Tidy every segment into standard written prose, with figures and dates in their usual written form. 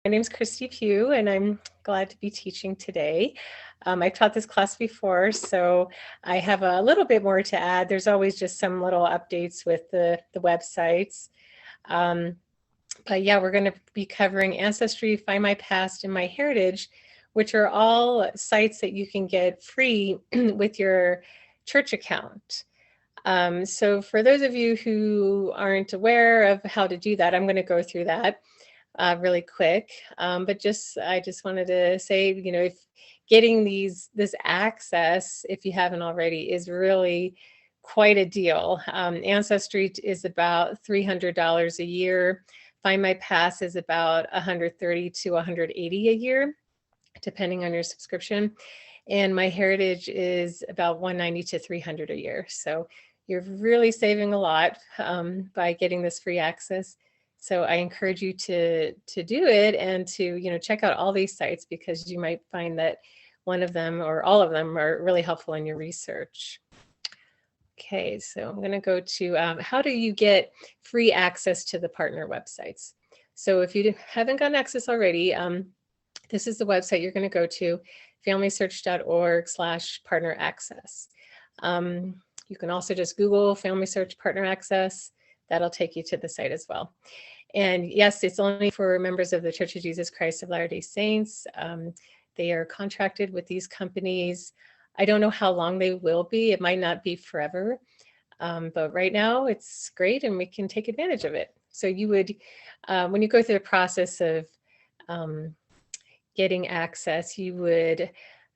My name is Christy Pugh, and I'm glad to be teaching today. I've taught this class before, so I have a little bit more to add. There's always just some little updates with the websites. Um, but yeah, we're going to be covering Ancestry, Findmypast, and MyHeritage, which are all sites that you can get free with your church account. So for those of you who aren't aware of how to do that, I'm going to go through that really quick. But I just wanted to say, if getting this access, if you haven't already, is really quite a deal. Ancestry is about $300 a year. Findmypast is about $130 to $180 a year, depending on your subscription. And MyHeritage is about $190 to $300 a year. So you're really saving a lot by getting this free access. So I encourage you to do it and to check out all these sites, because you might find that one of them or all of them are really helpful in your research. Okay, so I'm going to go to how do you get free access to the partner websites. So if you haven't gotten access already, this is the website you're going to go to, familysearch.org/partner access. You can also just Google Family Search Partner Access. That'll take you to the site as well. And yes, it's only for members of the Church of Jesus Christ of Latter-day Saints. They are contracted with these companies. I don't know how long they will be. It might not be forever. But right now it's great and we can take advantage of it. So you would, when you go through the process of getting access, you would,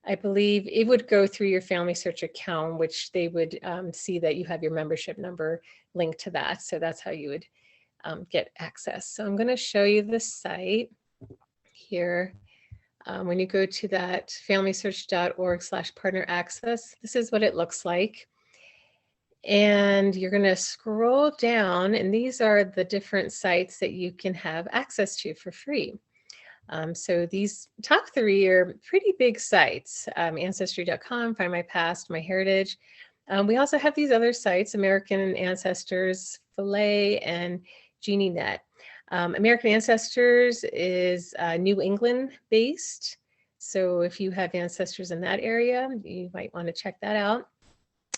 I believe it would go through your Family Search account, which they would see that you have your membership number linked to that. So that's how you would get access. So I'm going to show you the site here. When you go to that familysearch.org/partner access, this is what it looks like. And you're going to scroll down, and these are the different sites that you can have access to for free. So these top three are pretty big sites, Ancestry.com, Findmypast, MyHeritage. We also have these other sites, American Ancestors, Philae, and GenieNet. American Ancestors is New England based. So if you have ancestors in that area, you might want to check that out.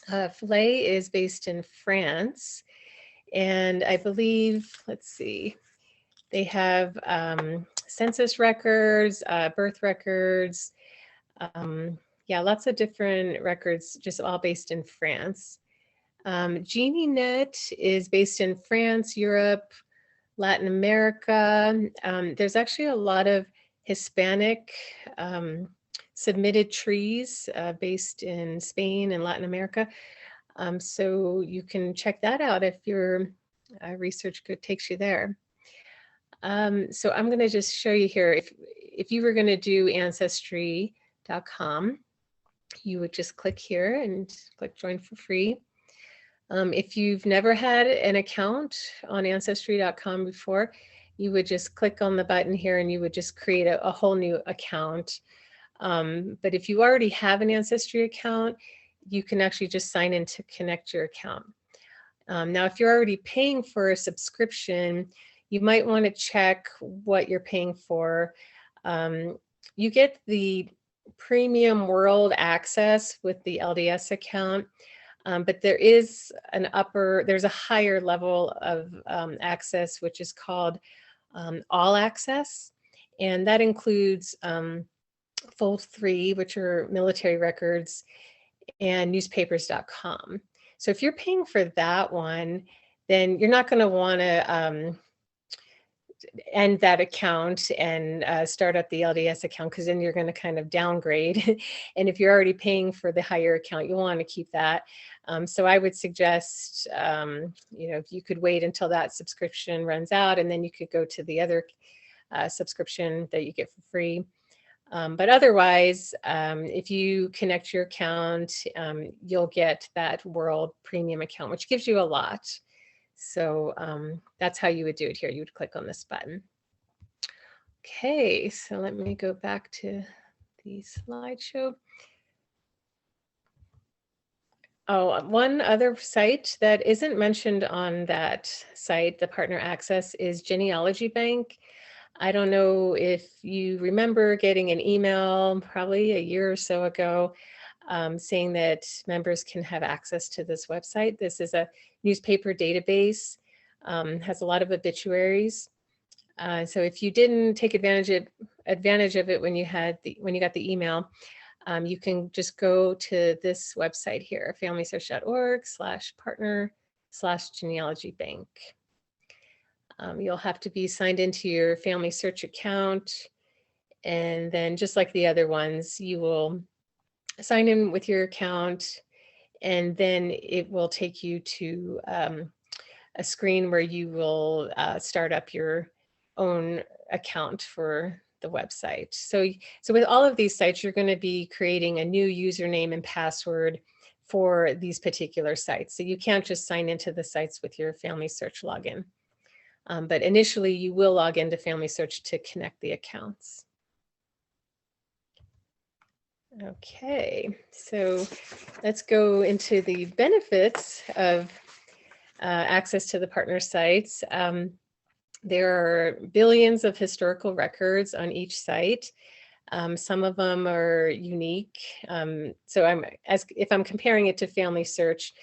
Philae is based in France. And I believe, let's see, they have census records, birth records, yeah, lots of different records, just all based in France. GenieNet is based in France, Europe, Latin America. There's actually a lot of Hispanic submitted trees based in Spain and Latin America. So you can check that out if your research takes you there. So I'm going to just show you here. If you were going to do Ancestry.com, you would just click here and click join for free. If you've never had an account on Ancestry.com before, you would just click on the button here and you would just create a whole new account. But if you already have an Ancestry account, you can actually just sign in to connect your account. Now, if you're already paying for a subscription, you might want to check what you're paying for. You get the premium world access with the LDS account, but there's a higher level of access, which is called all access. And that includes Fold 3, which are military records, and newspapers.com. So if you're paying for that one, then you're not going to want to end that account and start up the LDS account, because then you're going to kind of downgrade. And if you're already paying for the higher account, you'll want to keep that. So I would suggest, if you could wait until that subscription runs out, and then you could go to the other subscription that you get for free. But otherwise, if you connect your account, you'll get that World Premium account, which gives you a lot. So that's how you would do it here. You would click on this button. Okay, so let me go back to the slideshow. Oh, one other site that isn't mentioned on that site, the Partner Access, is Genealogy Bank. I don't know if you remember getting an email probably a year or so ago saying that members can have access to this website. This is a newspaper database, has a lot of obituaries. So if you didn't take advantage of it when you got the email, you can just go to this website here, familysearch.org/partner/genealogy-bank. You'll have to be signed into your Family Search account. And then just like the other ones, you will sign in with your account, and then it will take you to a screen where you will start up your own account for the website. So with all of these sites, you're going to be creating a new username and password for these particular sites. So you can't just sign into the sites with your Family Search login. But initially, you will log into Family Search to connect the accounts. Okay, so let's go into the benefits of access to the partner sites. There are billions of historical records on each site. Some of them are unique. So if I'm comparing it to Family Search,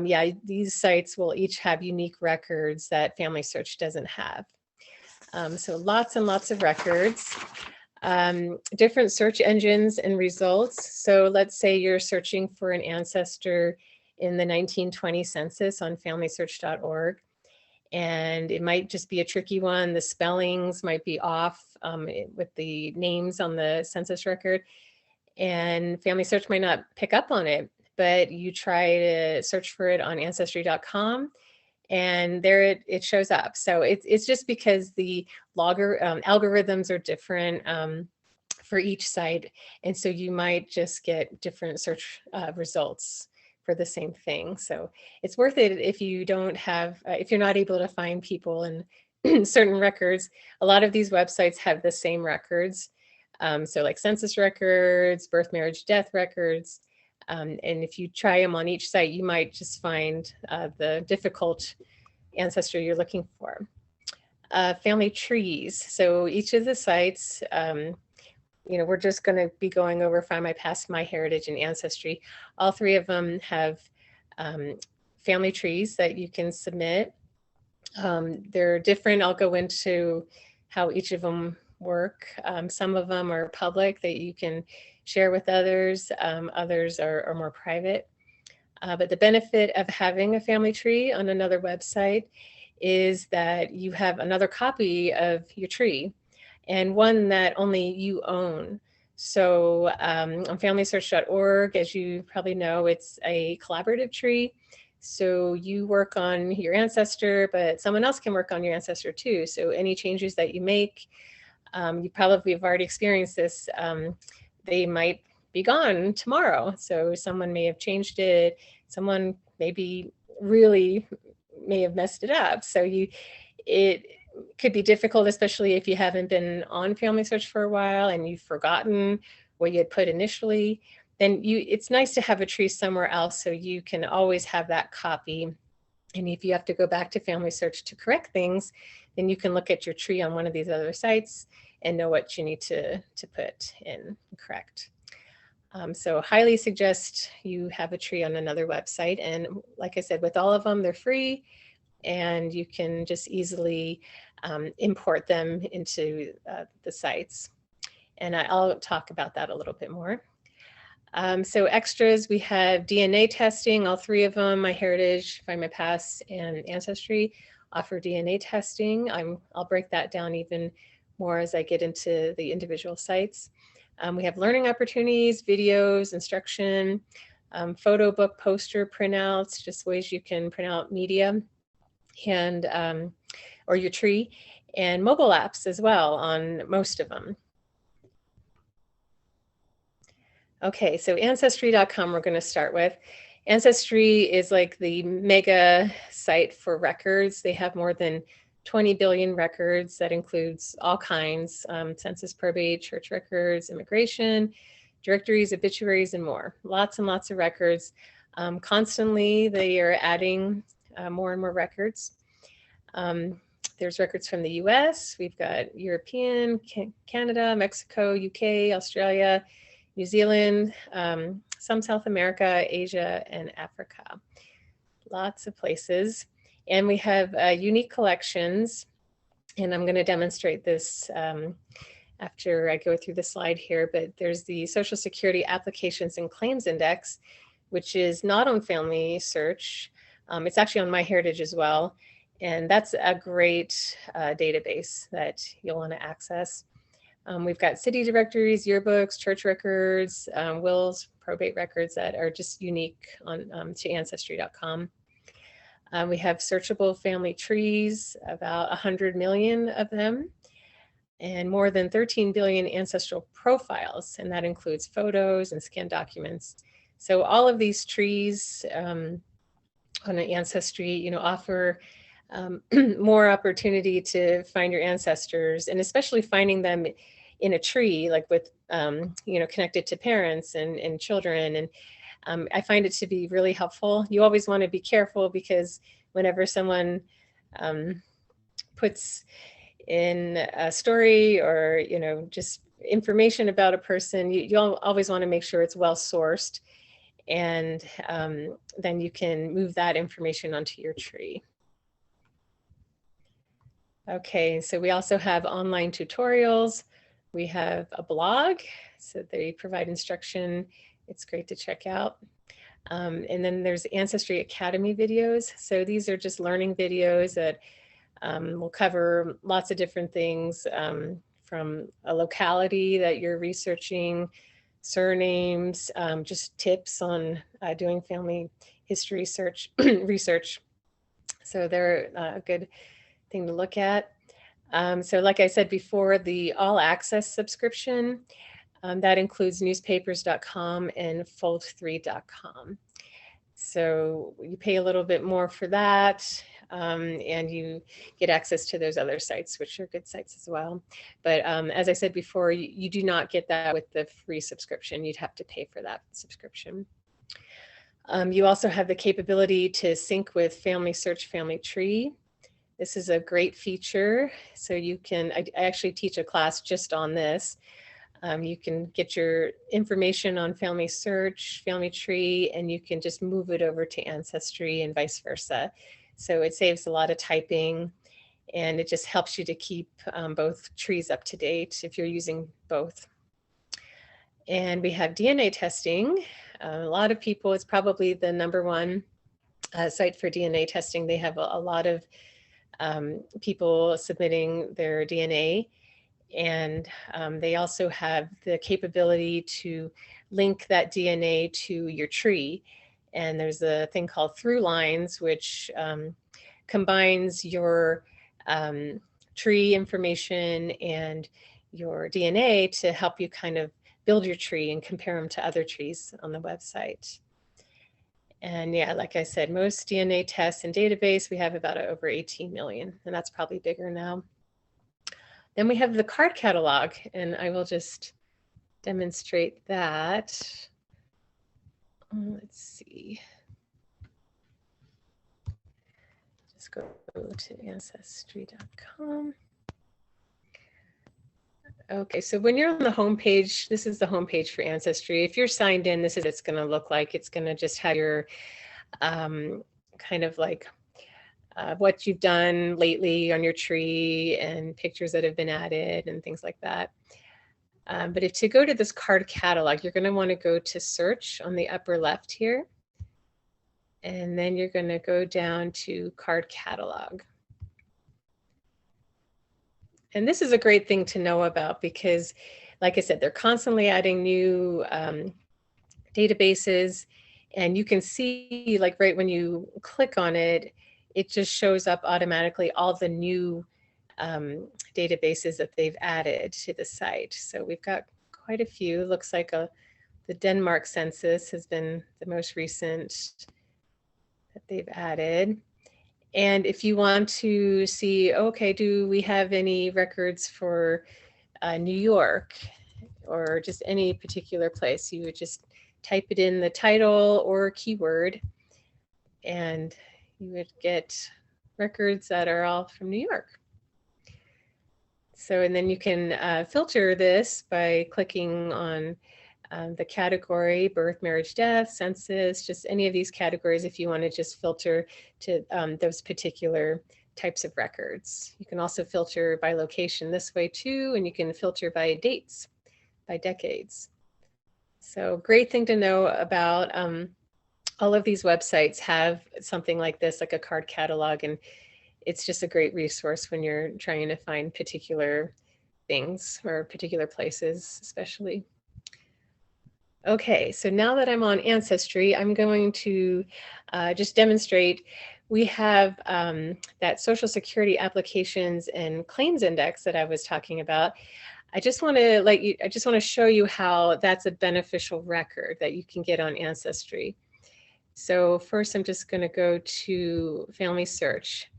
yeah, these sites will each have unique records that Family Search doesn't have. So lots and lots of records. Different search engines and results. So let's say you're searching for an ancestor in the 1920 census on familysearch.org, and it might just be a tricky one. The spellings might be off with the names on the census record, and Family Search might not pick up on it, but you try to search for it on ancestry.com, and there it shows up. So it's just because the algorithms are different for each site, and so you might just get different search results for the same thing. So it's worth it if you don't have, if you're not able to find people in certain records. A lot of these websites have the same records. So like census records, birth, marriage, death records. And if you try them on each site, you might just find the difficult ancestor you're looking for. Family trees. So each of the sites, we're just going to be going over Findmypast, MyHeritage, and Ancestry. All three of them have family trees that you can submit. They're different. I'll go into how each of them work. Some of them are public that you can share with others. Others are more private. But the benefit of having a family tree on another website is that you have another copy of your tree, and one that only you own. So on familysearch.org, as you probably know, it's a collaborative tree. So you work on your ancestor, but someone else can work on your ancestor too. So any changes that you make, you probably have already experienced this, they might be gone tomorrow. So someone may have changed it. Someone maybe really may have messed it up. So it could be difficult, especially if you haven't been on Family Search for a while and you've forgotten what you had put initially. Then it's nice to have a tree somewhere else so you can always have that copy. And if you have to go back to Family Search to correct things, then you can look at your tree on one of these other sites and know what you need to put in and correct. So highly suggest you have a tree on another website. And like I said, with all of them, they're free, and you can just easily import them into the sites. And I'll talk about that a little bit more. So extras, we have DNA testing. All three of them, MyHeritage, Findmypast, and Ancestry, offer DNA testing. I'll break that down even more as I get into the individual sites. We have learning opportunities, videos, instruction, photo book, poster printouts, just ways you can print out media, and or your tree, and mobile apps as well on most of them. Okay, so Ancestry.com we're going to start with. Ancestry is like the mega site for records. They have more than 20 billion records. That includes all kinds, census, probate, church records, immigration, directories, obituaries, and more. Lots and lots of records. Constantly, they are adding more and more records. There's records from the US, we've got European, Canada, Mexico, UK, Australia, New Zealand, some South America, Asia, and Africa. Lots of places. And we have unique collections, and I'm going to demonstrate this after I go through the slide here, but there's the Social Security Applications and Claims Index, which is not on Family Search. It's actually on MyHeritage as well. And that's a great database that you'll want to access. We've got city directories, yearbooks, church records, wills, probate records that are just unique on to Ancestry.com. We have searchable family trees, about 100 million of them, and more than 13 billion ancestral profiles, and that includes photos and scanned documents. So all of these trees on an Ancestry, offer more opportunity to find your ancestors, and especially finding them in a tree, like with, connected to parents and children. And I find it to be really helpful. You always want to be careful, because whenever someone puts in a story or, just information about a person, you'll always want to make sure it's well sourced. And then you can move that information onto your tree. Okay, so we also have online tutorials. We have a blog, so they provide instruction. It's great to check out. And then there's Ancestry Academy videos. So these are just learning videos that will cover lots of different things, from a locality that you're researching, surnames, just tips on doing family history research. So they're a good thing to look at. So like I said before, the all access subscription, that includes newspapers.com and fold3.com. So you pay a little bit more for that, and you get access to those other sites, which are good sites as well. But as I said before, you do not get that with the free subscription. You'd have to pay for that subscription. You also have the capability to sync with Family Search Family Tree. This is a great feature. So you can, I actually teach a class just on this. You can get your information on Family Search, Family Tree, and you can just move it over to Ancestry and vice versa. So it saves a lot of typing, and it just helps you to keep both trees up to date if you're using both. And we have DNA testing. A lot of people, it's probably the #1 site for DNA testing. They have a lot of people submitting their DNA, and they also have the capability to link that DNA to your tree. And there's a thing called Through Lines, which combines your tree information and your DNA to help you kind of build your tree and compare them to other trees on the website. And yeah, like I said, most DNA tests in database, we have about over 18 million, and that's probably bigger now. Then we have the card catalog, and I will just demonstrate that. Let's see. Just go to Ancestry.com. Okay, so when you're on the home page, this is the home page for Ancestry. If you're signed in, this is what it's going to look like. It's going to just have your kind of like what you've done lately on your tree and pictures that have been added and things like that. But if to go to this card catalog, you're going to want to go to search on the upper left here. And then you're going to go down to card catalog. And this is a great thing to know about, because like I said, they're constantly adding new databases, and you can see, like, right when you click on it, it just shows up automatically all the new databases that they've added to the site. So we've got quite a few. Looks like the Denmark census has been the most recent that they've added. And if you want to see, okay, do we have any records for New York or just any particular place, you would just type it in the title or keyword, and you would get records that are all from New York. So, and then you can filter this by clicking on the category, birth, marriage, death, census, just any of these categories if you want to just filter to those particular types of records. You can also filter by location this way too, and you can filter by dates, by decades. So great thing to know about. All of these websites have something like this, like a card catalog, and it's just a great resource when you're trying to find particular things or particular places, especially. Okay, so now that I'm on Ancestry, I'm going to just demonstrate. We have that Social Security applications and claims index that I was talking about. I just want to show you how that's a beneficial record that you can get on Ancestry. So first, I'm just going to go to Family Search.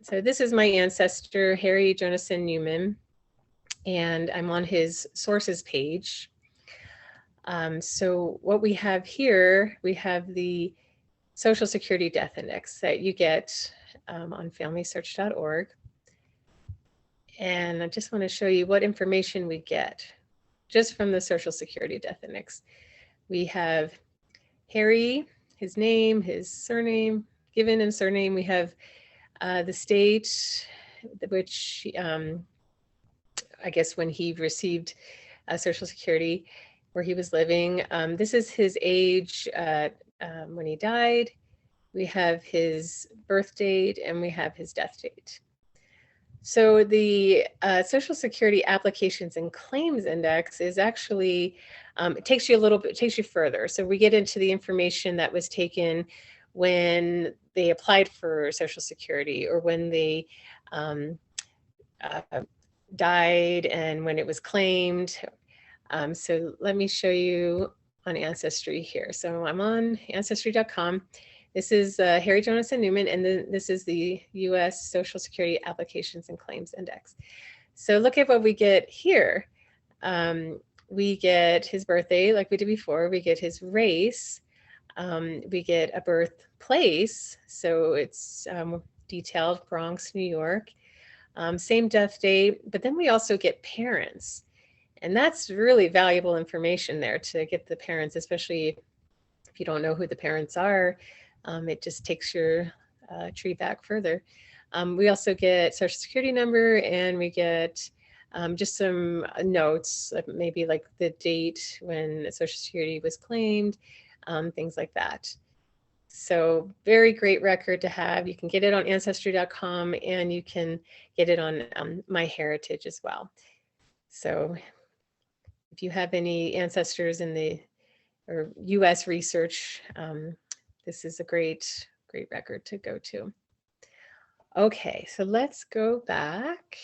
So this is my ancestor, Harry Jonathan Newman, and I'm on his sources page. So what we have here, we have the Social Security Death Index that you get on FamilySearch.org. And I just want to show you what information we get just from the Social Security Death Index. We have Harry, his name, his surname, given and surname. We have the state, which I guess when he received Social Security, where he was living. This is his age when he died. We have his birth date and we have his death date. So the Social Security Applications and Claims Index is actually, it takes you further. So we get into the information that was taken when they applied for Social Security or when they died and when it was claimed. So let me show you on Ancestry here. So I'm on Ancestry.com. This is Harry Jonathan Newman, and then this is the U.S. Social Security Applications and Claims Index. So look at what we get here. We get his birthday, like we did before. We get his race. We get a birthplace, so it's detailed, Bronx, New York. Same death date, but then we also get parents. And that's really valuable information there to get the parents, especially if you don't know who the parents are. It just takes your tree back further. We also get Social Security number, and we get just some notes, maybe like the date when Social Security was claimed, things like that. So very great record to have. You can get it on Ancestry.com, and you can get it on MyHeritage as well. So if you have any ancestors in the US research, this is a great record to go to. Okay, so let's go back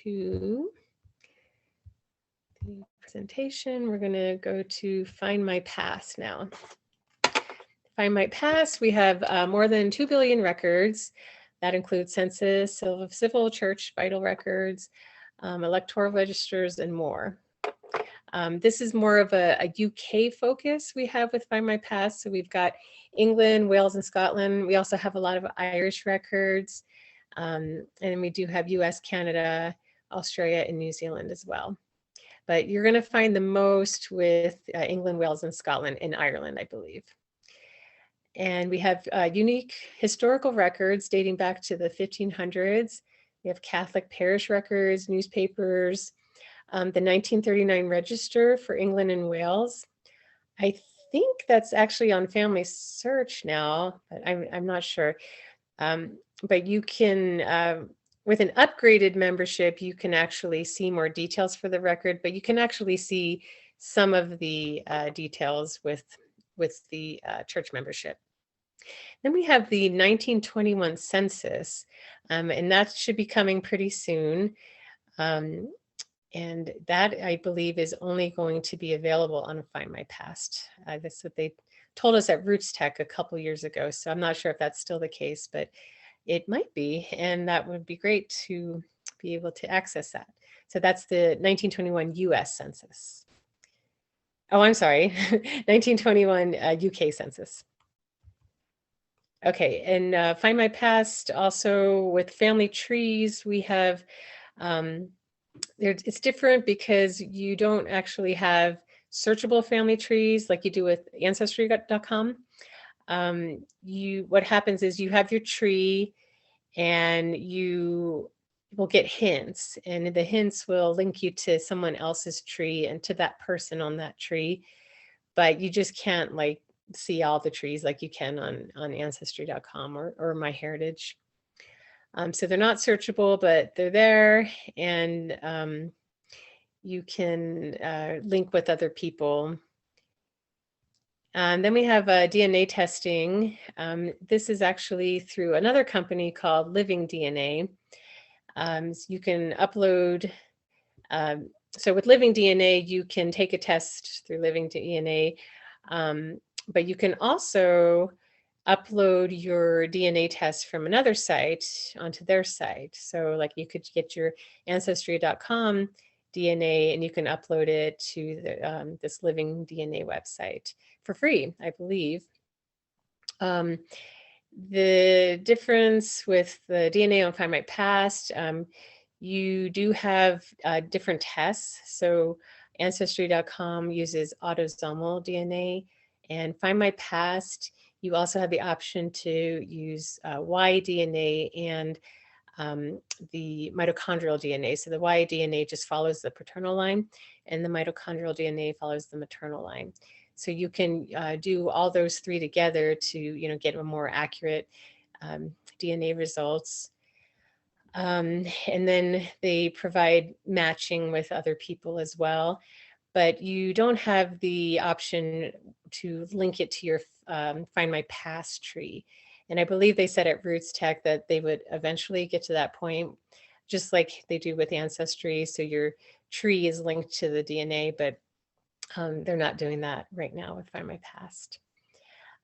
to the presentation. We're going to go to Findmypast now. Findmypast, we have more than 2 billion records. That includes census, civil, church, vital records, electoral registers, and more. This is more of a UK focus we have with Findmypast. So we've got England, Wales, and Scotland. We also have a lot of Irish records. And we do have US, Canada, Australia, and New Zealand as well. But you're going to find the most with England, Wales, and Scotland, and Ireland, I believe. And we have unique historical records dating back to the 1500s. We have Catholic parish records, newspapers, the 1939 register for England and Wales. I think that's actually on Family Search now, but I'm not sure. But you can, with an upgraded membership, you can actually see more details for the record, but you can actually see some of the details with the church membership. Then we have the 1921 census, and that should be coming pretty soon. And that, I believe, is only going to be available on Findmypast. That's what they told us at Roots Tech a couple years ago. So I'm not sure if that's still the case, but it might be. And that would be great to be able to access that. So that's the 1921 US Census. Oh, I'm sorry, 1921 UK Census. Okay, and Findmypast also with family trees, we have It's different because you don't actually have searchable family trees like you do with Ancestry.com. What happens is you have your tree and you will get hints, and the hints will link you to someone else's tree and to that person on that tree, but you just can't like see all the trees like you can on Ancestry.com or MyHeritage. So they're not searchable, but they're there, and you can link with other people. Then we have DNA testing. This is actually through another company called Living DNA. So you can upload, so with Living DNA, you can take a test through Living DNA, but you can also upload your DNA test from another site onto their site. So like you could get your Ancestry.com DNA and you can upload it to this Living DNA website for free, I believe. The difference with the DNA on Findmypast, you do have different tests. So Ancestry.com uses autosomal DNA, and Findmypast, you also have the option to use Y-DNA and the mitochondrial DNA. So the Y-DNA just follows the paternal line, and the mitochondrial DNA follows the maternal line. So you can do all those three together to, get a more accurate DNA results. And then they provide matching with other people as well, but you don't have the option to link it to your Findmypast tree. And I believe they said at Roots Tech that they would eventually get to that point, just like they do with Ancestry. So your tree is linked to the DNA, but they're not doing that right now with Findmypast.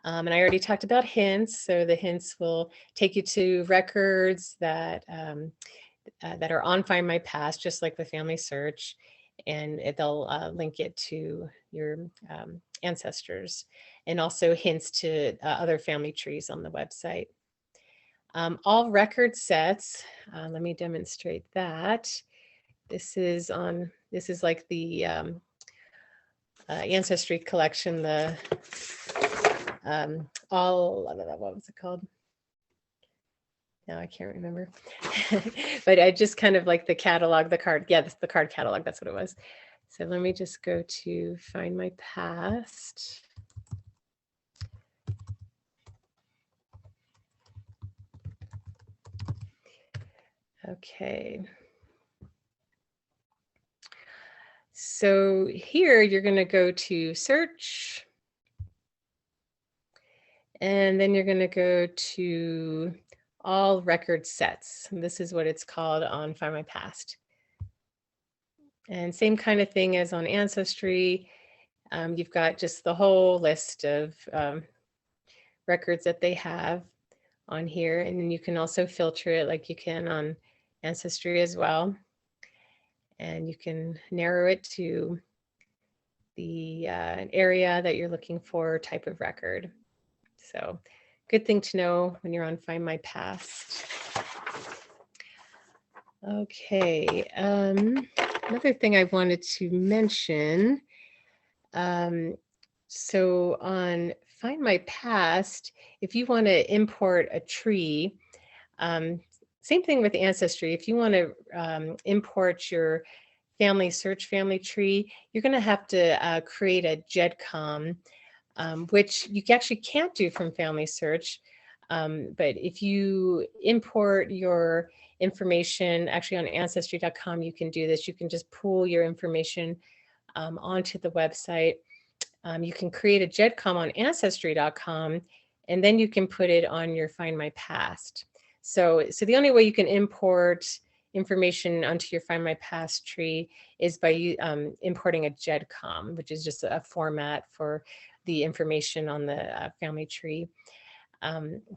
And I already talked about hints. So the hints will take you to records that are on Findmypast, just like the family search, and they'll link it to your ancestors, and also hints to other family trees on the website. All record sets, let me demonstrate that. This is like the Ancestry collection, the what was it called? No, I can't remember. But I just kind of like the catalog, the card. Yeah, the card catalog, that's what it was. So let me just go to Findmypast. Okay. So here you're going to go to search. And then you're going to go to all record sets. And this is what it's called on Findmypast. And same kind of thing as on Ancestry. You've got just the whole list of records that they have on here. And then you can also filter it like you can on Ancestry as well. And you can narrow it to the area that you're looking for, type of record. So good thing to know when you're on Findmypast. Okay, another thing I wanted to mention. So on Findmypast, if you want to import a tree, same thing with Ancestry. If you want to import your family search family tree, you're going to have to create a GEDCOM, which you actually can't do from Family Search. But if you import your information, actually on Ancestry.com, you can do this. You can just pull your information onto the website. You can create a GEDCOM on Ancestry.com, and then you can put it on your Findmypast. So the only way you can import information onto your Findmypast tree is by importing a GEDCOM, which is just a format for the information on the family tree.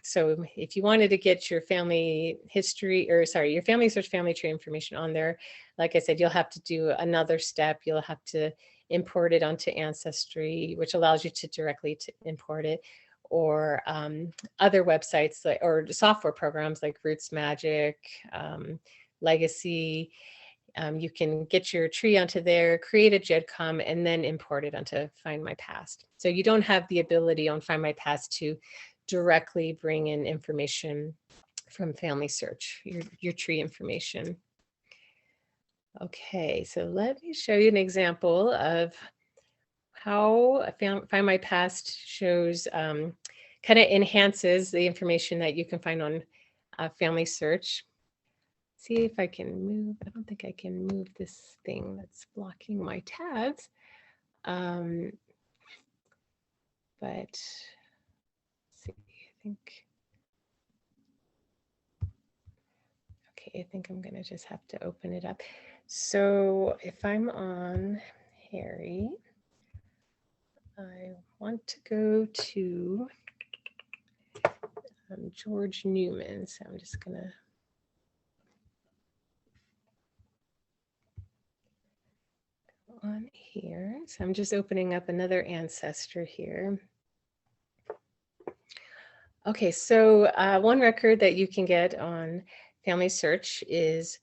So if you wanted to get your family history, your family search family tree information on there, like I said, you'll have to do another step. You'll have to import it onto Ancestry, which allows you to directly import it, or other websites or software programs like Roots Magic, legacy. You can get your tree onto there, create a GEDCOM, and then import it onto Findmypast. So you don't have the ability on Findmypast to directly bring in information from Family Search, your tree information. Okay, so let me show you an example of how Findmypast shows, kind of enhances the information that you can find on Family Search. See if I can move. I don't think I can move this thing that's blocking my tabs. But let's see, I think. Okay, I think I'm gonna just have to open it up. So if I'm on Harry, I want to go to George Newman. So I'm just gonna go on here. So I'm just opening up another ancestor here. Okay, so one record that you can get on Family Search is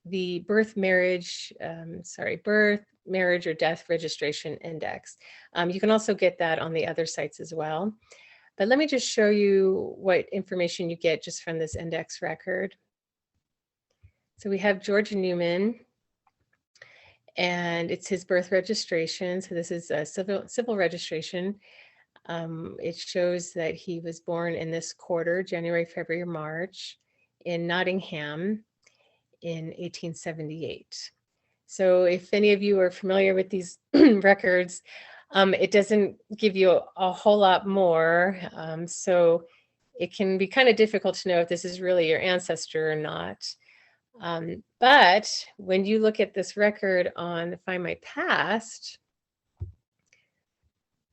the birth, marriage, or death registration index. You can also get that on the other sites as well. But let me just show you what information you get just from this index record. So we have George Newman, and it's his birth registration. So this is a civil registration. It shows that he was born in this quarter, January, February, March, in Nottingham in 1878. So if any of you are familiar with these records, it doesn't give you a whole lot more. So it can be kind of difficult to know if this is really your ancestor or not. But when you look at this record on Findmypast,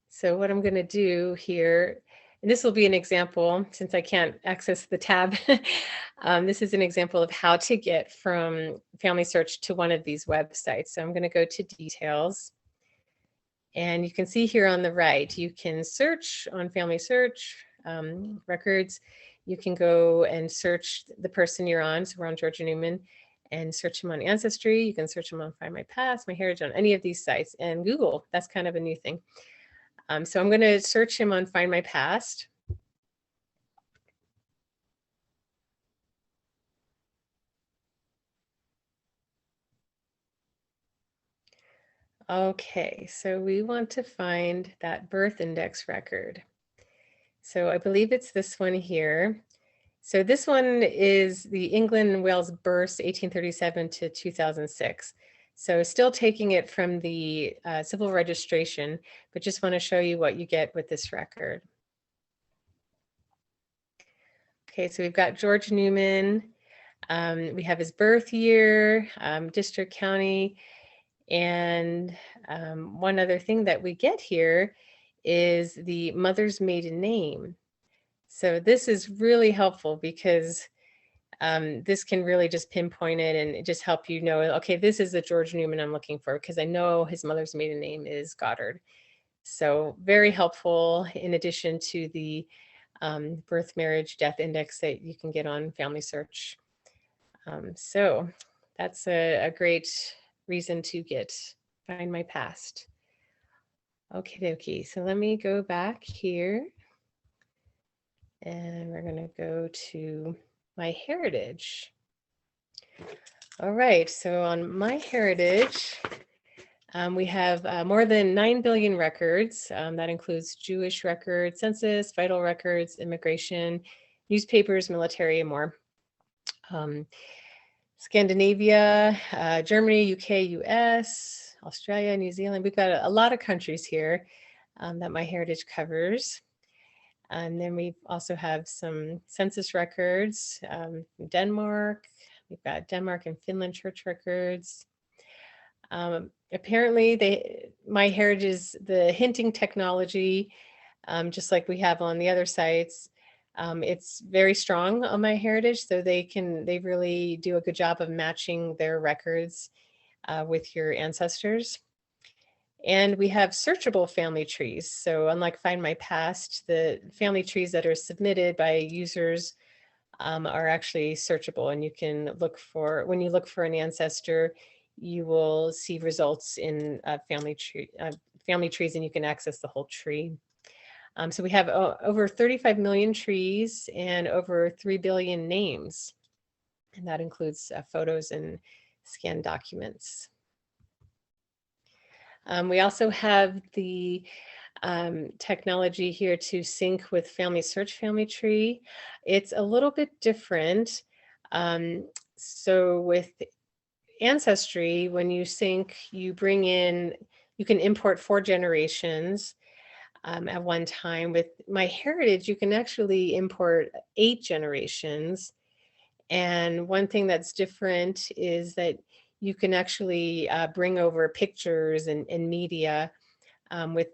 so what I'm going to do here, and this will be an example since I can't access the tab. This is an example of how to get from Family Search to one of these websites. So I'm going to go to details. And you can see here on the right, you can search on Family Search records. You can go and search the person you're on. So we're on George Newman, and search him on Ancestry. You can search him on Findmypast, MyHeritage, on any of these sites, and Google. That's kind of a new thing. So I'm going to search him on Findmypast. Okay, so we want to find that birth index record. So I believe it's this one here. So this one is the England and Wales births, 1837 to 2006. So still taking it from the civil registration, but just want to show you what you get with this record. Okay, so we've got George Newman. We have his birth year, district, county, and one other thing that we get here is the mother's maiden name. So this is really helpful because this can really just pinpoint it and just help you know, okay, this is the George Newman I'm looking for because I know his mother's maiden name is Goddard. So very helpful in addition to the birth, marriage, death index that you can get on Family Search. So that's a great reason to get Findmypast. Okay, so let me go back here. And we're going to go to MyHeritage. All right, so on MyHeritage, we have more than 9 billion records. That includes Jewish records, census, vital records, immigration, newspapers, military, and more. Scandinavia, Germany, UK, US, Australia, New Zealand. We've got a lot of countries here that MyHeritage covers. And then we also have some census records from Denmark. We've got Denmark and Finland church records. Apparently, MyHeritage is the hinting technology, just like we have on the other sites. It's very strong on MyHeritage, so they really do a good job of matching their records with your ancestors. And we have searchable family trees. So unlike Findmypast, the family trees that are submitted by users are actually searchable, and you can look for, when you look for an ancestor, you will see results in family trees, and you can access the whole tree. So we have over 35 million trees and over 3 billion names, and that includes photos and scanned documents. We also have the technology here to sync with Family Search Family Tree. It's a little bit different. So with Ancestry, when you sync, you bring in, you can import 4 generations at one time. With MyHeritage, you can actually import 8 generations. And one thing that's different is that you can actually bring over pictures and media. With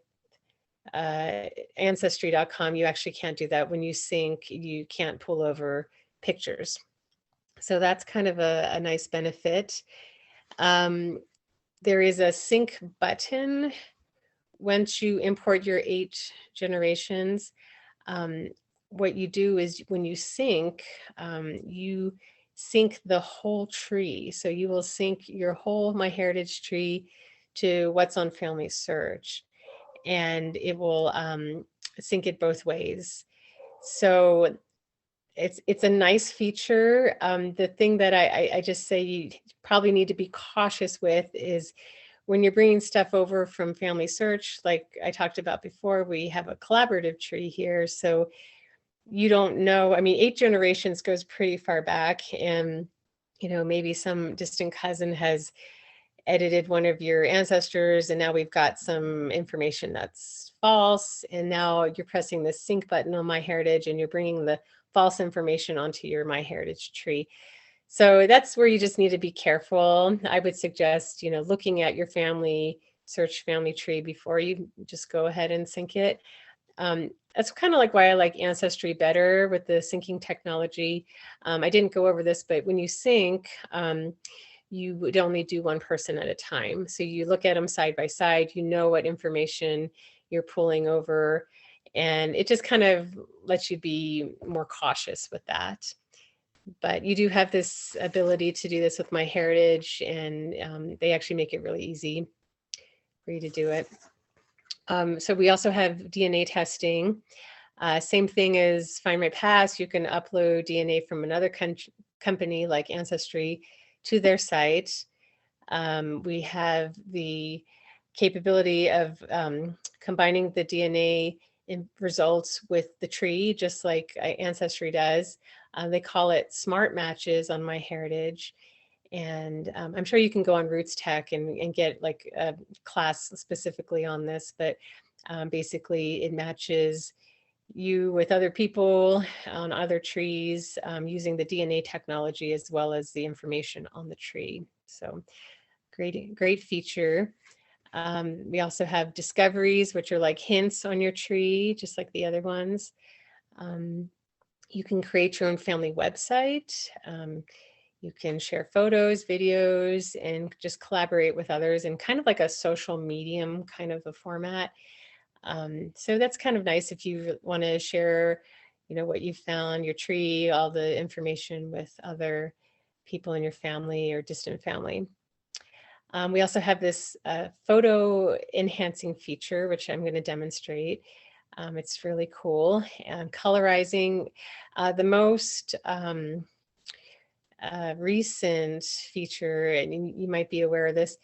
Ancestry.com, you actually can't do that. When you sync, you can't pull over pictures. So that's kind of a nice benefit. There is a sync button once you import your 8 generations. What you do is when you sync the whole tree. So you will sync your whole MyHeritage tree to what's on Family Search, and it will sync it both ways. So it's a nice feature. The thing that I just say you probably need to be cautious with is when you're bringing stuff over from Family Search, like I talked about before, we have a collaborative tree here. So you don't know, I mean, 8 generations goes pretty far back, and, you know, maybe some distant cousin has edited one of your ancestors, and now we've got some information that's false. And now you're pressing the sync button on MyHeritage, and you're bringing the false information onto your MyHeritage tree. So that's where you just need to be careful. I would suggest, you know, looking at your Family Search family tree before you just go ahead and sync it. That's kind of like why I like Ancestry better with the syncing technology. I didn't go over this, but when you sync, you would only do one person at a time. So you look at them side by side, you know what information you're pulling over, and it just kind of lets you be more cautious with that. But you do have this ability to do this with MyHeritage, and they actually make it really easy for you to do it. So we also have DNA testing. Same thing as Findmypast. You can upload DNA from another company like Ancestry to their site. We have the capability of combining the DNA results with the tree, just like Ancestry does. They call it smart matches on MyHeritage. And I'm sure you can go on Roots Tech and get like a class specifically on this, but basically it matches you with other people on other trees using the DNA technology as well as the information on the tree. So great feature. We also have discoveries, which are like hints on your tree, just like the other ones. You can create your own family website. You can share photos, videos, and just collaborate with others in kind of like a social medium kind of a format. So that's kind of nice if you want to share, you know, what you found, your tree, all the information with other people in your family or distant family. We also have this photo enhancing feature, which I'm going to demonstrate. It's really cool. And colorizing, the most recent feature, and you might be aware of this,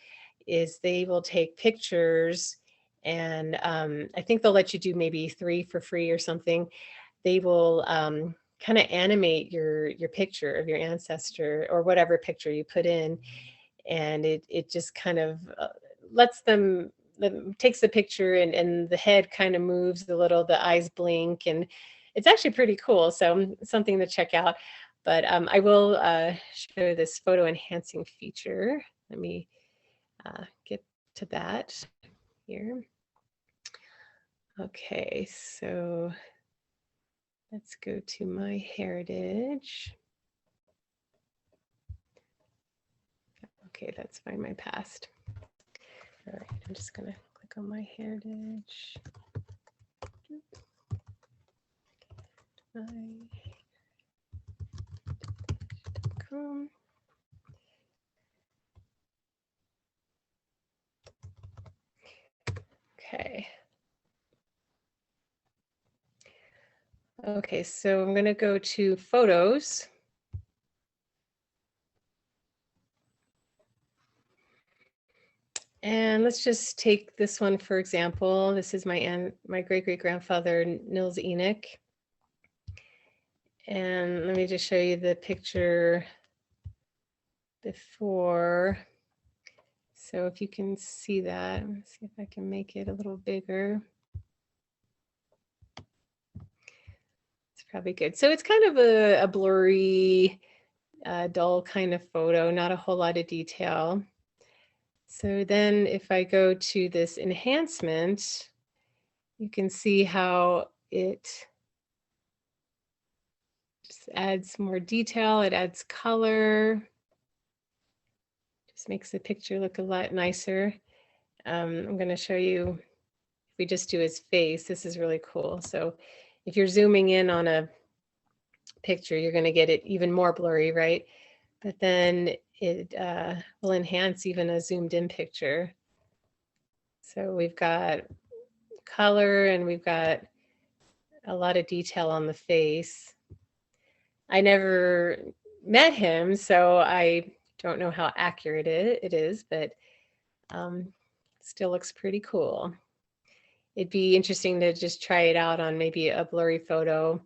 is they will take pictures, and I think they'll let you do maybe 3 for free or something. They will kind of animate your picture of your ancestor or whatever picture you put in, and it just kind of lets them, takes the picture, and the head kind of moves a little, the eyes blink, and it's actually pretty cool. So something to check out. But I will show this photo enhancing feature. Let me get to that here. Okay, so let's go to MyHeritage. Okay, let's find Findmypast. All right, I'm just gonna click on MyHeritage. home. Okay. Okay, so I'm going to go to photos. And let's just take this one, for example. This is my great-great-grandfather, Nils Enoch. And let me just show you the picture before. So if you can see that, let's see if I can make it a little bigger. It's probably good. So it's kind of a blurry, dull kind of photo, not a whole lot of detail. So then if I go to this enhancement, you can see how it just adds more detail. It adds color. Just makes the picture look a lot nicer. I'm going to show you, if we just do his face, this is really cool. So if you're zooming in on a picture, you're going to get it even more blurry, right? But then it will enhance even a zoomed in picture. So we've got color and we've got a lot of detail on the face. I never met him, so I don't know how accurate it is, but still looks pretty cool. It'd be interesting to just try it out on maybe a blurry photo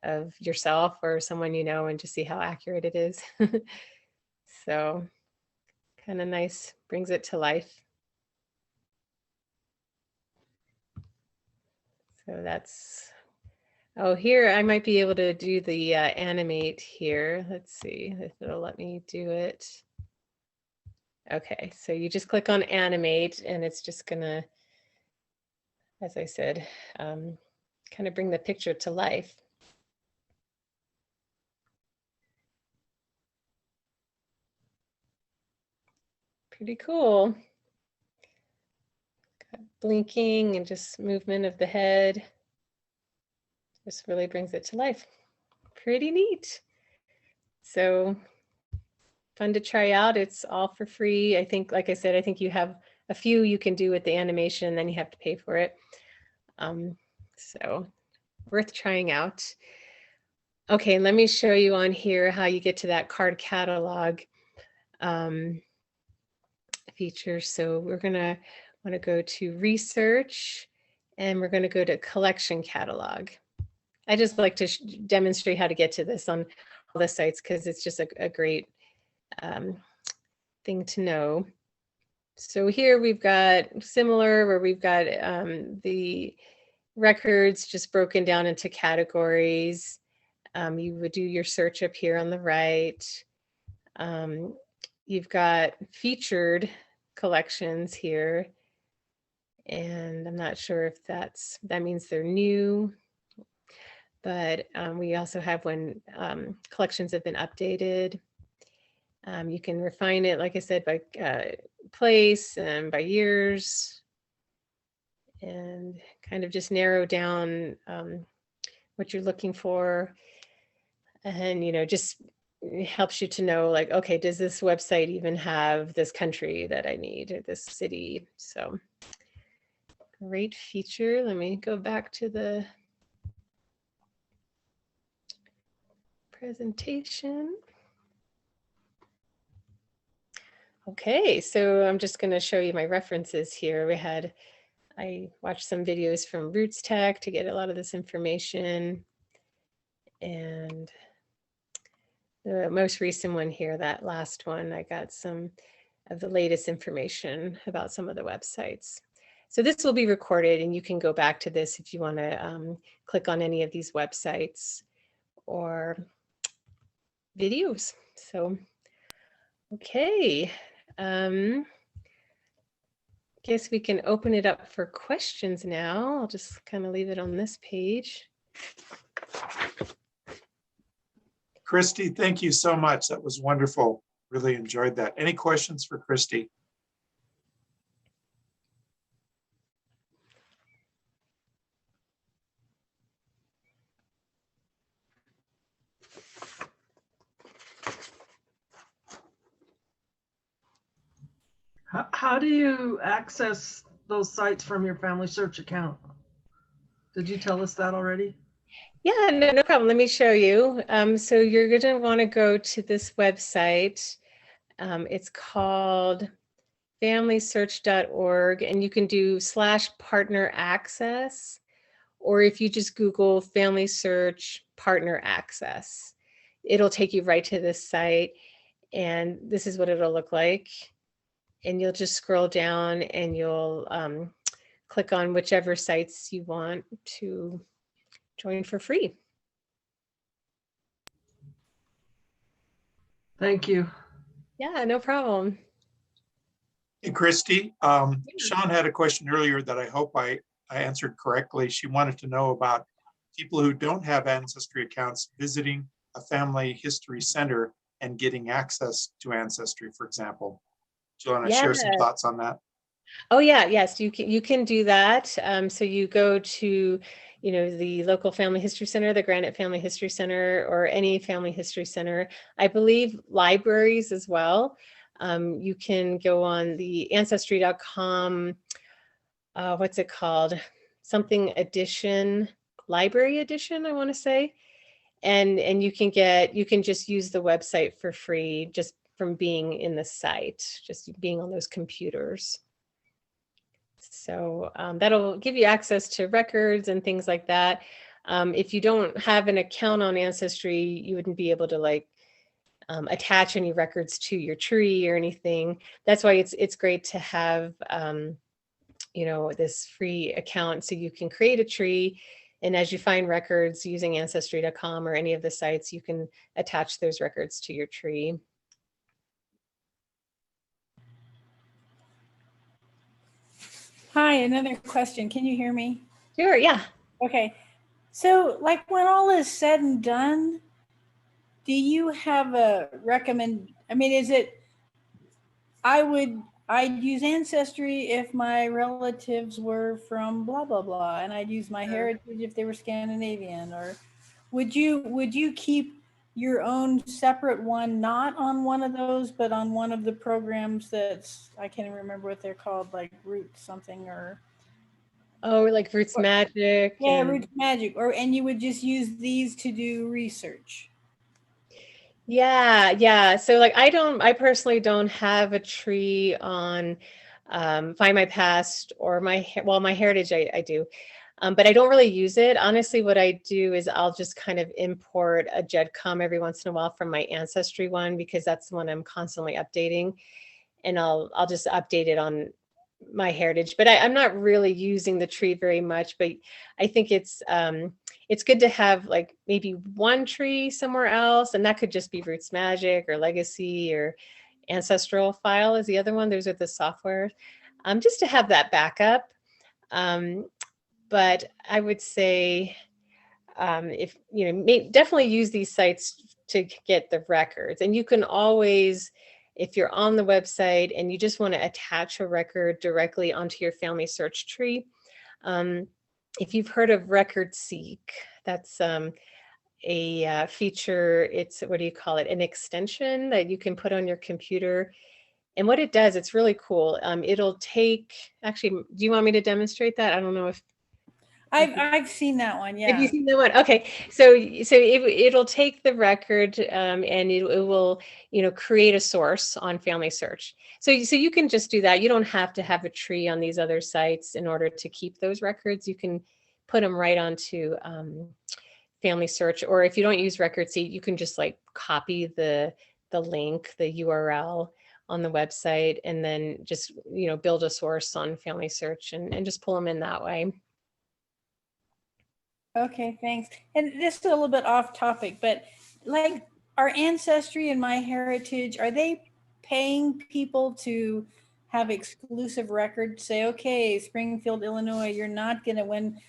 of yourself or someone you know and just see how accurate it is. So kind of nice, brings it to life. So that's, oh, here I might be able to do the animate here. Let's see if it'll let me do it. Okay, so you just click on animate and it's just gonna, as I said, kind of bring the picture to life. Pretty cool. Got blinking and just movement of the head. Just really brings it to life. Pretty neat. So fun to try out. It's all for free. I think, like I said, I think you have a few you can do with the animation, then you have to pay for it. So worth trying out. Okay, let me show you on here how you get to that card catalog feature. So we're gonna want to go to research and we're going to go to collection catalog. I just like to demonstrate how to get to this on all the sites because it's just a great thing to know. So here we've got similar where we've got the records just broken down into categories. You would do your search up here on the right. You've got featured collections here. And I'm not sure if that means they're new, but we also have when collections have been updated. You can refine it, like I said, by place and by years, and kind of just narrow down what you're looking for. And, you know, just helps you to know, like, okay, does this website even have this country that I need or this city? So great feature. Let me go back to the presentation. Okay, so I'm just going to show you my references here. I watched some videos from Roots Tech to get a lot of this information. And the most recent one here, that last one, I got some of the latest information about some of the websites. So this will be recorded and you can go back to this if you want to click on any of these websites or videos. So, okay. Guess we can open it up for questions now. I'll just kind of leave it on this page. Christy, thank you so much. That was wonderful. Really enjoyed that. Any questions for Christy? how do you access those sites from your Family Search account? Did you tell us that already? Yeah, no problem. Let me show you. So you're going to want to go to this website. It's called familysearch.org, and you can do /partner access, or if you just Google Family Search Partner Access, it'll take you right to this site, and this is what it'll look like. And you'll just scroll down and you'll click on whichever sites you want to join for free. Thank you. Yeah, no problem. Hey, Christy, Sean had a question earlier that I hope I answered correctly. She wanted to know about people who don't have Ancestry accounts visiting a family history center and getting access to Ancestry, for example. Do you want to share some thoughts on that? Oh yeah, yes, you can do that. So you go to, the local family history center, the Granite Family History Center, or any family history center. I believe libraries as well. You can go on the ancestry.com, what's it called? Something edition, library edition, I want to say. And you can just use the website for free just from being in the site, just being on those computers. So that'll give you access to records and things like that. If you don't have an account on Ancestry, you wouldn't be able to attach any records to your tree or anything. That's why it's great to have this free account, so you can create a tree, and as you find records using Ancestry.com or any of the sites, you can attach those records to your tree. Hi, another question. Can you hear me? Sure, yeah. Okay. So when all is said and done, do you have a is it, I'd use Ancestry if my relatives were from blah, blah, blah, and I'd use MyHeritage if they were Scandinavian, or would you keep your own separate one, not on one of those, but on one of the programs that's, I can't even remember what they're called, like Root something or... Oh, like Roots Magic. Yeah, Roots Magic. And you would just use these to do research. Yeah. So I personally don't have a tree on Findmypast or MyHeritage I do. But I don't really use it. Honestly, what I do is I'll just kind of import a GEDCOM every once in a while from my Ancestry one, because that's the one I'm constantly updating. And I'll just update it on MyHeritage. But I'm not really using the tree very much. But I think it's good to have maybe one tree somewhere else, and that could just be Roots Magic or Legacy or Ancestral File is the other one. Those are the software, just to have that backup. But I would say if definitely use these sites to get the records, and you can always, if you're on the website and you just want to attach a record directly onto your family search tree. If you've heard of Record Seek, that's a feature. It's, what do you call it? An extension that you can put on your computer. And what it does, it's really cool. It'll take, actually, do you want me to demonstrate that? I don't know if I've seen that one. Yeah. Have you seen that one? Okay, so it'll take the record and it will create a source on Family Search. So you can just do that. You don't have to have a tree on these other sites in order to keep those records. You can put them right onto Family Search, or if you don't use Record Seek, you can just copy the link, the URL on the website, and then just build a source on Family Search and just pull them in that way. Okay, thanks. And this is a little bit off topic, but our Ancestry and MyHeritage, are they paying people to have exclusive records? Say, okay, Springfield, Illinois, you're not gonna, when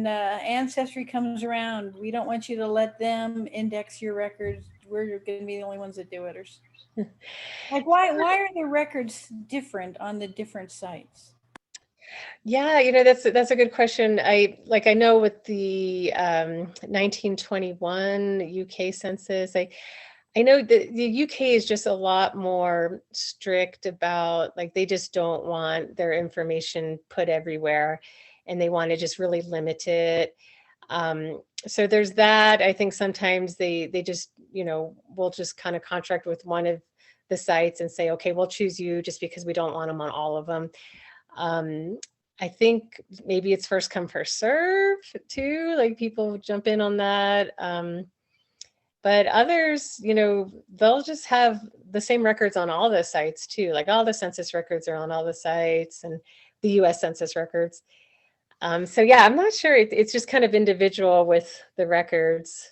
Ancestry comes around, we don't want you to let them index your records. We're gonna be the only ones that do it. Or why are the records different on the different sites? Yeah, that's a good question. I know with the 1921 UK census, I know the UK is just a lot more strict about, like, they just don't want their information put everywhere, and they want to just really limit it. So there's that. I think sometimes they just, will just kind of contract with one of the sites and say, okay, we'll choose you just because we don't want them on all of them. I think maybe it's first come, first serve too. Like, people jump in on that. But others, they'll just have the same records on all the sites too. Like, all the census records are on all the sites, and the US Census records. So yeah, I'm not sure. It's just kind of individual with the records,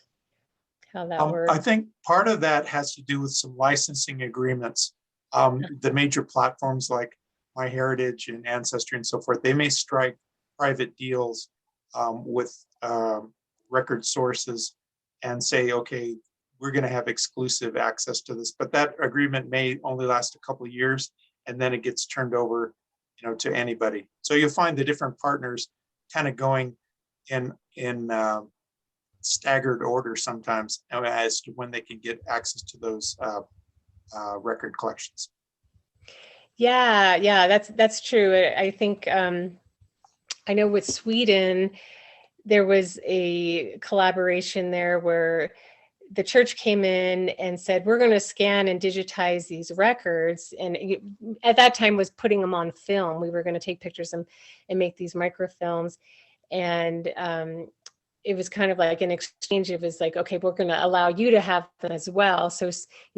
how that I works. think part of that has to do with some licensing agreements. The major platforms like MyHeritage and Ancestry and so forth, they may strike private deals with record sources and say, okay, we're going to have exclusive access to this, but that agreement may only last a couple of years, and then it gets turned over, to anybody. So you'll find the different partners kind of going in staggered order sometimes as to when they can get access to those record collections. Yeah, that's true. I think I know with Sweden, there was a collaboration there where the church came in and said, we're going to scan and digitize these records. And at that time was putting them on film. We were going to take pictures and make these microfilms. And it was kind of like an exchange. It was like, okay, we're going to allow you to have them as well. So,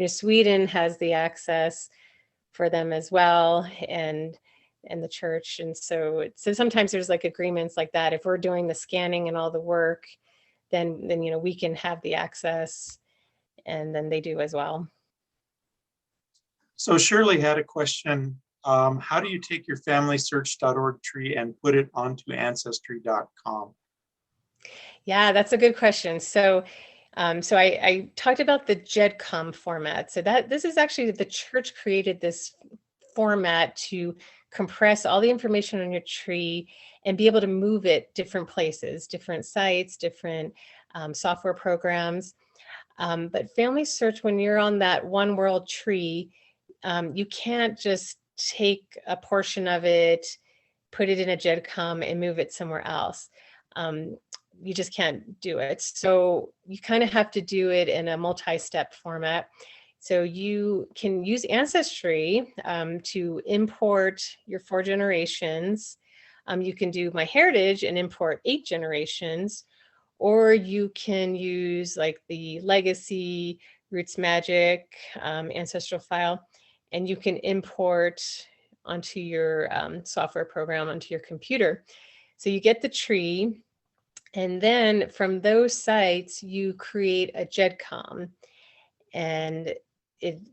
Sweden has the access for them as well, and the church. And so sometimes there's like agreements like that. If we're doing the scanning and all the work, then we can have the access, and then they do as well. So Shirley had a question. How do you take your FamilySearch.org tree and put it onto Ancestry.com? Yeah, that's a good question. So I talked about the GEDCOM format. So this is actually, the church created this format to compress all the information on your tree and be able to move it different places, different sites, different software programs. But Family Search, when you're on that One World tree, you can't just take a portion of it, put it in a GEDCOM and move it somewhere else. You just can't do it. So you kind of have to do it in a multi-step format. So you can use Ancestry to import your 4 generations. You can do MyHeritage and import 8 generations, or you can use like the Legacy, Roots Magic, ancestral file, and you can import onto your software program, onto your computer. So you get the tree, and then from those sites, you create a GEDCOM. And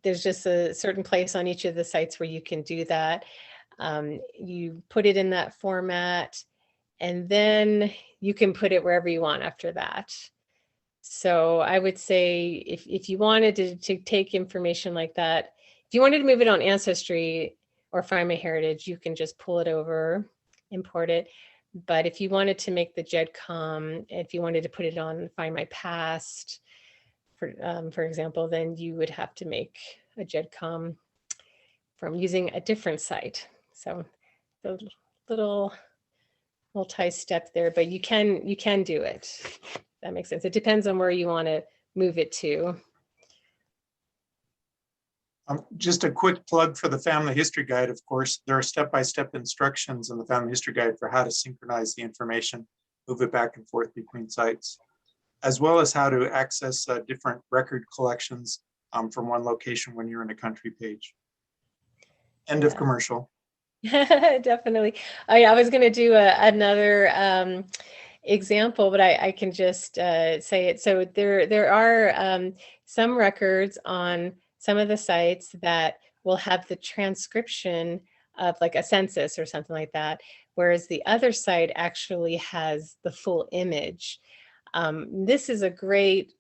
there's just a certain place on each of the sites where you can do that. You put it in that format, and then you can put it wherever you want after that. So I would say if you wanted to take information like that, if you wanted to move it on Ancestry or Findmyheritage, you can just pull it over, import it. But if you wanted to make the GEDCOM, if you wanted to put it on Findmypast, for example, then you would have to make a GEDCOM from using a different site. So the little multi-step there, but you can do it. That makes sense. It depends on where you want to move it to. Just a quick plug for the Family History Guide. Of course, there are step-by-step instructions in the Family History Guide for how to synchronize the information, move it back and forth between sites, as well as how to access different record collections from one location when you're in a country page. End of commercial. Definitely. I was going to do another example, but I can just say it. So there are some records on some of the sites that will have the transcription of like a census or something like that, whereas the other site actually has the full image. This is a great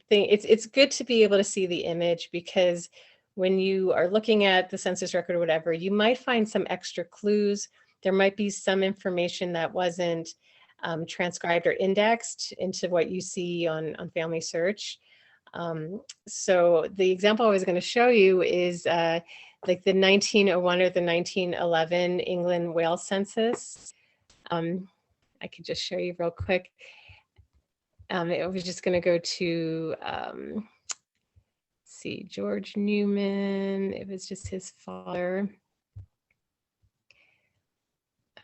thing. It's good to be able to see the image, because when you are looking at the census record or whatever, you might find some extra clues. There might be some information that wasn't transcribed or indexed into what you see on Family Search. So the example I was going to show you is like the 1901 or the 1911 England Wales census. I could just show you real quick. It was just going to go to, see, George Newman. It was just his father.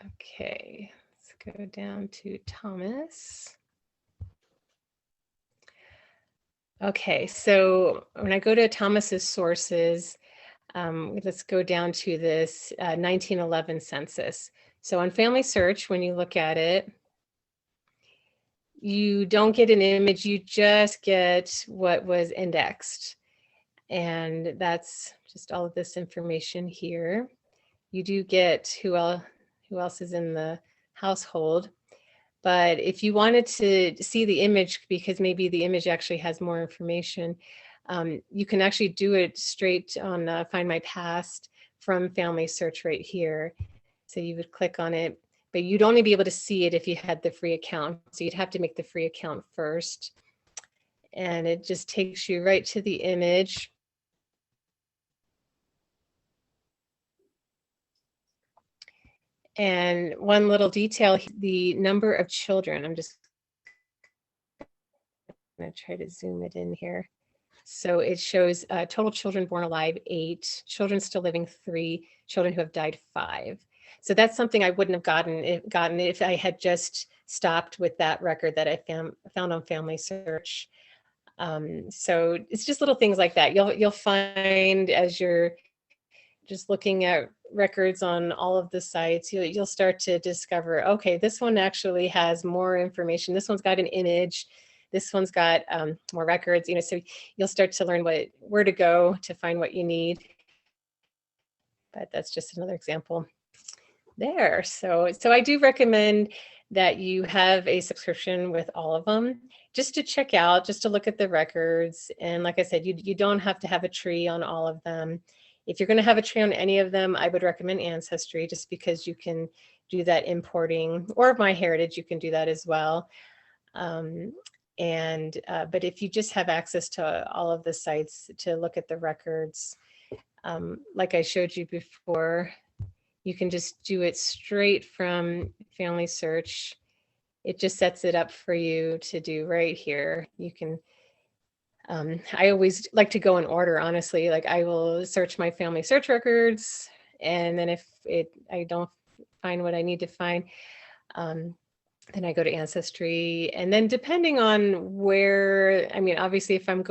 Okay, let's go down to Thomas. Okay, so when I go to Thomas's sources, let's go down to this 1911 census. So on Family Search, when you look at it, you don't get an image, you just get what was indexed. And that's just all of this information here. You do get who else is in the household. But if you wanted to see the image, because maybe the image actually has more information, you can actually do it straight on Findmypast from Family Search right here. So you would click on it, but you'd only be able to see it if you had the free account. So you'd have to make the free account first. And it just takes you right to the image. And one little detail, the number of children, I'm just going to try to zoom it in here. So it shows total children born alive 8, children still living 3, children who have died 5. So that's something I wouldn't have gotten if I had just stopped with that record that I found on Family Search. So it's just little things like that. You'll find as you're just looking at records on all of the sites, you'll start to discover, okay, this one actually has more information. This one's got an image. This one's got more records, so you'll start to learn where to go to find what you need. But that's just another example there. So I do recommend that you have a subscription with all of them, just to check out, just to look at the records. And like I said, you don't have to have a tree on all of them. If you're going to have a tree on any of them, I would recommend Ancestry, just because you can do that importing, or MyHeritage, you can do that as well. But if you just have access to all of the sites to look at the records, like I showed you before, you can just do it straight from Family Search. It just sets it up for you to do right here. You can, I always like to go in order, honestly. Like, I will search my Family Search records, and then if I don't find what I need to find, then I go to Ancestry. And then depending on where, obviously if I'm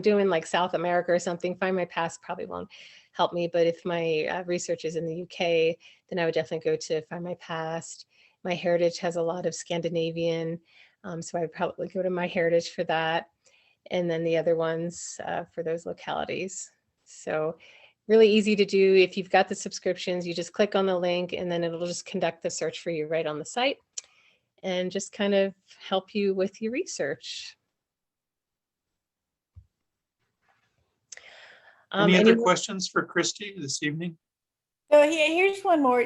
doing like South America or something, Findmypast probably won't help me. But if my research is in the UK, then I would definitely go to Findmypast. MyHeritage has a lot of Scandinavian, so I would probably go to MyHeritage for that. And then the other ones for those localities. So really easy to do. If you've got the subscriptions, you just click on the link, and then it'll just conduct the search for you right on the site, and just kind of help you with your research. Any other questions for Christy this evening? So here's one more.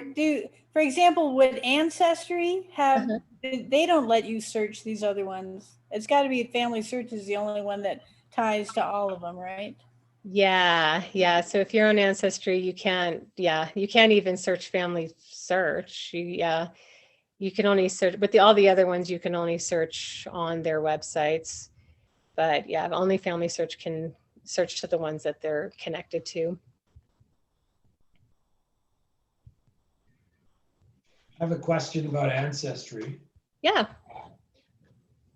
For example, would Ancestry have, they don't let you search these other ones. It's got to be Family Search is the only one that ties to all of them, right? Yeah. So if you're on Ancestry, you can't even search Family Search. You can only search, but all the other ones you can only search on their websites. But yeah, only Family Search can search to the ones that they're connected to. I have a question about Ancestry. Yeah.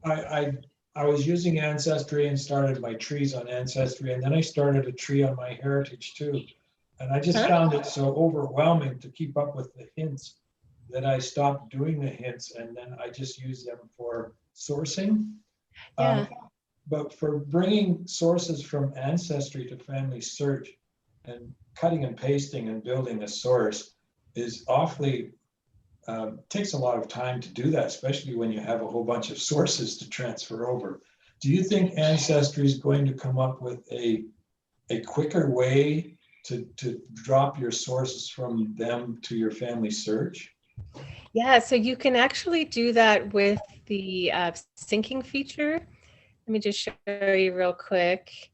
I was using Ancestry and started my trees on Ancestry, and then I started a tree on MyHeritage too. And I just found it so overwhelming to keep up with the hints that I stopped doing the hints, and then I just use them for sourcing. Yeah. But for bringing sources from Ancestry to Family Search and cutting and pasting and building a source is awfully, takes a lot of time to do that, especially when you have a whole bunch of sources to transfer over. Do you think Ancestry is going to come up with a quicker way to drop your sources from them to your Family Search? Yeah, so you can actually do that with the syncing feature. Let me just show you real quick.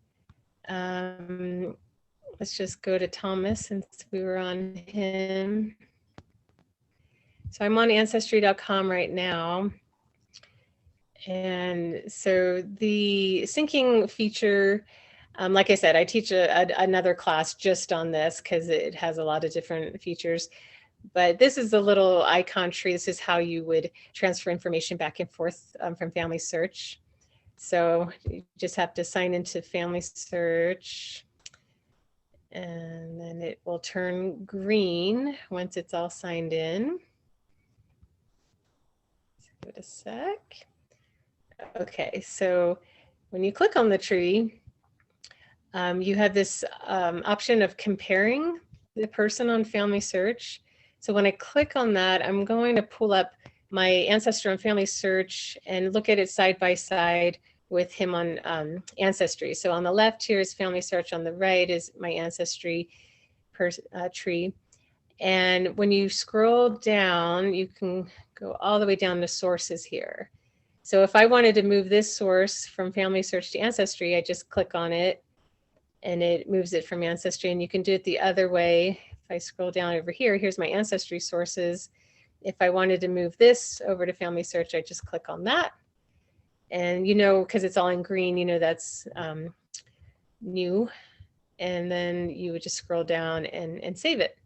Let's just go to Thomas since we were on him. So I'm on Ancestry.com right now. And so the syncing feature, like I said, I teach another class just on this because it has a lot of different features. But this is a little icon tree. This is how you would transfer information back and forth from Family Search. So you just have to sign into Family Search. And then it will turn green once it's all signed in. Give it a sec. Okay, so when you click on the tree, you have this option of comparing the person on Family Search. So when I click on that, I'm going to pull up my ancestor on Family Search and look at it side by side with him on Ancestry. So on the left here is Family Search, on the right is my Ancestry tree. And when you scroll down, you can go all the way down to sources here. So if I wanted to move this source from Family Search to Ancestry, I just click on it and it moves it from Ancestry. And you can do it the other way. If I scroll down over here, here's my Ancestry sources. If I wanted to move this over to Family Search, I just click on that. And you know, because it's all in green, you know that's new. And then you would just scroll down and save it.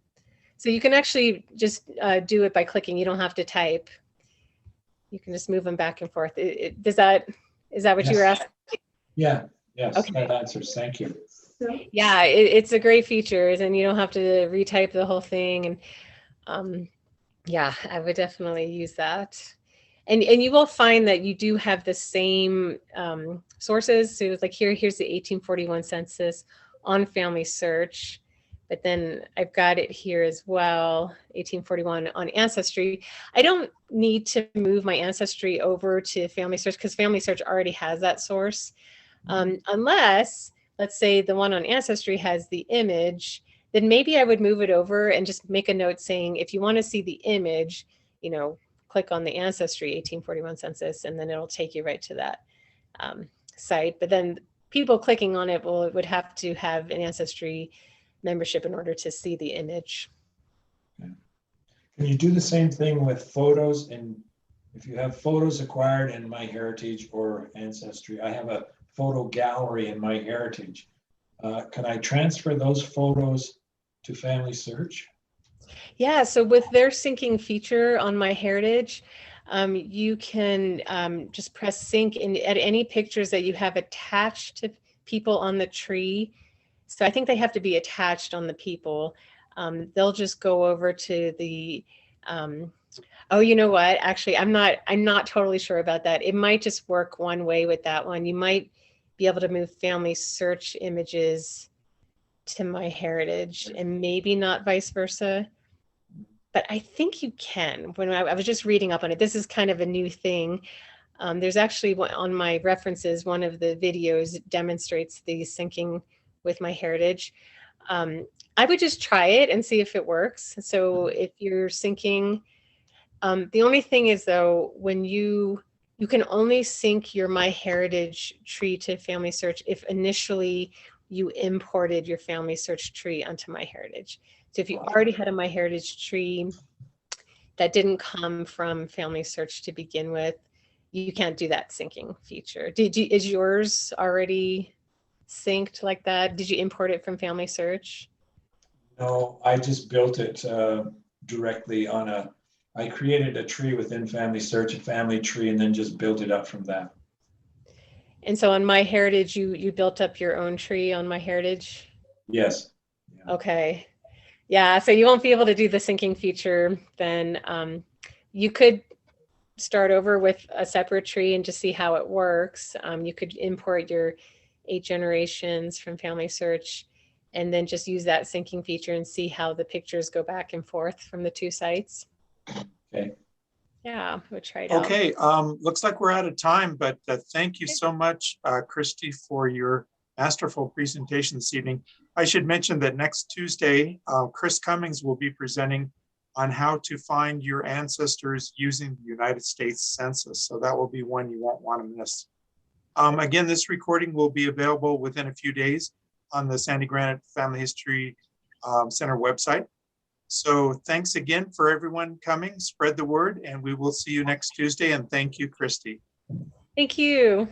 So you can actually just do it by clicking. You don't have to type. You can just move them back and forth. Is that what you were asking? Yeah, yes, Okay. that answers. Thank you. Yeah, it's a great feature, and you don't have to retype the whole thing. And yeah, I would definitely use that. And you will find that you do have the same sources. So it's like here's the 1841 census on Family Search. But then I've got it here as well, 1841 on Ancestry. I don't need to move my Ancestry over to Family Search because Family Search already has that source. Unless, let's say the one on Ancestry has the image, then maybe I would move it over and just make a note saying, if you want to see the image, you know, click on the Ancestry 1841 census, and then it'll take you right to that site. But then people clicking on it would have to have an Ancestry membership in order to see the image. Okay. Can you do the same thing with photos? And if you have photos acquired in MyHeritage or Ancestry, I have a photo gallery in MyHeritage. Can I transfer those photos to Family Search? Yeah, so with their syncing feature on MyHeritage, you can just press sync and add any pictures that you have attached to people on the tree. So I think they have to be attached on the people. They'll just go over to the, oh, you know what? Actually, I'm not totally sure about that. It might just work one way with that one. You might be able to move Family Search images to MyHeritage and maybe not vice versa. But I think you can. When I was just reading up on it, this is kind of a new thing. There's actually on my references, one of the videos demonstrates the syncing with MyHeritage. I would just try it and see if it works. So if you're syncing, the only thing is though, when you can only sync your MyHeritage tree to Family Search if initially you imported your Family Search tree onto MyHeritage. So if you already had a MyHeritage tree that didn't come from Family Search to begin with, you can't do that syncing feature. Is yours already synced like that? Did you import it from Family Search? No, I just built it directly on I created a tree within Family Search, a family tree, and then just built it up from that. And so on MyHeritage, you built up your own tree on MyHeritage? Yes. Yeah. Okay. Yeah, so you won't be able to do the syncing feature. Then you could start over with a separate tree and just see how it works. You could import your 8 generations from Family Search and then just use that syncing feature and see how the pictures go back and forth from the 2 sites. Okay. Yeah, we'll try it out. Okay, looks like we're out of time, but thank you so much, Christy, for your masterful presentation this evening. I should mention that next Tuesday, Chris Cummings will be presenting on how to find your ancestors using the United States Census. So that will be one you won't want to miss. Again, this recording will be available within a few days on the Sandy Granite Family History Center website. So thanks again for everyone coming. Spread the word, and we will see you next Tuesday. And thank you, Christy. Thank you.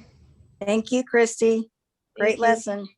Thank you, Christy. Great Thank you. lesson.